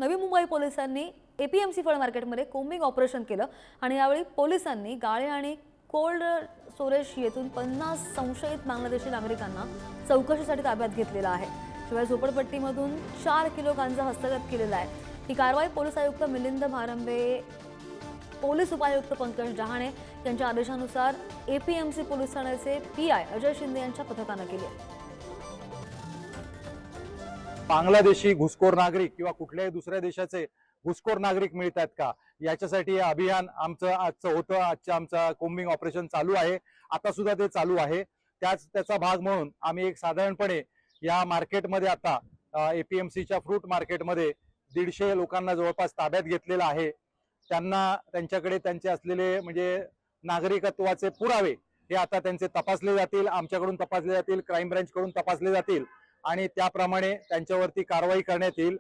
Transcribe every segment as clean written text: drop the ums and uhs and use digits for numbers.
नवी मुंबई पोलिसांनी एपीएमसी फळ मार्केटमध्ये कोम्बिंग ऑपरेशन केलं आणि यावेळी पोलिसांनी गाळे आणि कोल्ड स्टोरेज येथून 50 संशयित बांगलादेशी नागरिकांना चौकशीसाठी ताब्यात घेतलेला आहे। शिवाय झोपडपट्टीमधून 4 किलो गांजा हस्तगत केलेला आहे। ही कारवाई पोलीस आयुक्त मिलिंद भारंबे, पोलीस उपायुक्त पंकज डहाणे यांच्या आदेशानुसार एपीएमसी पोलीस ठाण्याचे पीआय अजय शिंदे यांच्या पथकाने केली आहे। बांगलादेशी घुसखोर नागरिक किंवा कुठल्याही दुसऱ्या देशाचे घुसखोर नागरिक मिळतात का, याच्यासाठी हे अभियान आजचं होतं। आमचं कोम्बिंग ऑपरेशन चालू आहे, आता सुद्धा ते चालू आहे। त्याचा भाग म्हणून आम्ही एक साधारणपणे या मार्केटमध्ये आता एपीएमसीच्या फ्रूट मार्केटमध्ये 150 लोकांना जवळपास ताब्यात घेतलेला आहे। त्यांना त्यांच्याकडे त्यांचे असलेले म्हणजे नागरिकत्वाचे पुरावे हे आता त्यांचे तपासले जातील, आमच्याकडून तपासले जातील, क्राईम ब्रांच कडून तपासले जातील आणि त्याप्रमाणे त्यांच्यावरती कारवाई करण्यात येईल।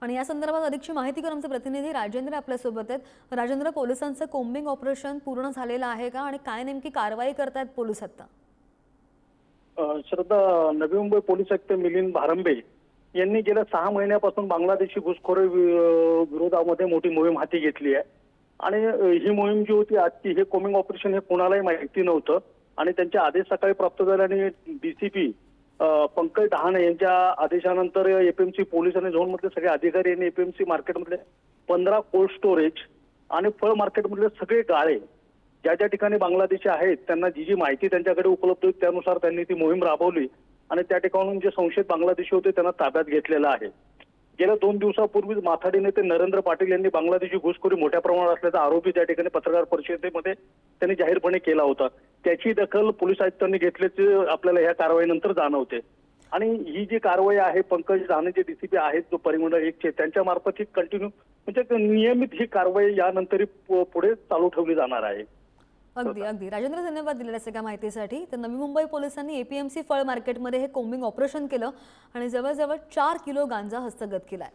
आणि या संदर्भात अधिकची माहिती घेऊन आमचे प्रतिनिधी राजेंद्र आपल्या सोबत आहेत। राजेंद्र, पोलिसांचं कोम्बिंग ऑपरेशन पूर्ण झालेलं आहे का आणि काय नेमकी कारवाई करतायत पोलीस आता? श्रद्धा, नवी मुंबई पोलीस आयुक्त मिलिंद भारंबे यांनी गेल्या 6 महिन्यापासून बांगलादेशी घुसखोरी विरोधामध्ये मोठी मोहीम हाती घेतली आहे आणि ही मोहीम जी होती आजची, हे कोम्बिंग ऑपरेशन हे कोणालाही माहिती नव्हतं आणि त्यांचे आदेश सकाळी प्राप्त झाले आणि डीसीपी पंकज डहाणे यांच्या आदेशानंतर एपीएमसी पोलीस आणि झोन मधले सगळे अधिकारी यांनी एपीएमसी मार्केटमधले 15 कोल्ड स्टोरेज आणि फळ मार्केटमधले सगळे गाळे ज्या ज्या ठिकाणी बांगलादेशी आहेत त्यांना जी माहिती त्यांच्याकडे उपलब्ध होती त्यानुसार त्यांनी ती मोहीम राबवली आणि त्या ठिकाणून जे संशयित बांगलादेशी होते त्यांना ताब्यात घेतलेलं आहे। गेल्या 2 दिवसापूर्वी माथाडी नेते नरेंद्र पाटील यांनी बांगलादेशी घुसखोरी मोठ्या प्रमाणात असल्याचा आरोपी त्या ठिकाणी पत्रकार परिषदेमध्ये त्यांनी जाहीरपणे केला होता। त्याची दखल पोलीस आयुक्तांनी घेतल्याचे आपल्याला या कारवाईनंतर जाणवते आणि ही जी कारवाई आहे, पंकज डहाणे जे डीसीपी आहेत जो परिमंडळ 1 चे, त्यांच्या मार्फत ही कंटिन्यू म्हणजे नियमित ही कारवाई यानंतर पुढे चालू ठेवली जाणार आहे। अगदी राजेंद्र, धन्यवाद दिलेल्या सगळ्या माहितीसाठी। तर नवी मुंबई पोलिसांनी एपीएमसी फळ मार्केटमध्ये हे कोम्बिंग ऑपरेशन केलं आणि जवळजवळ 4 किलो गांजा हस्तगत केलाय।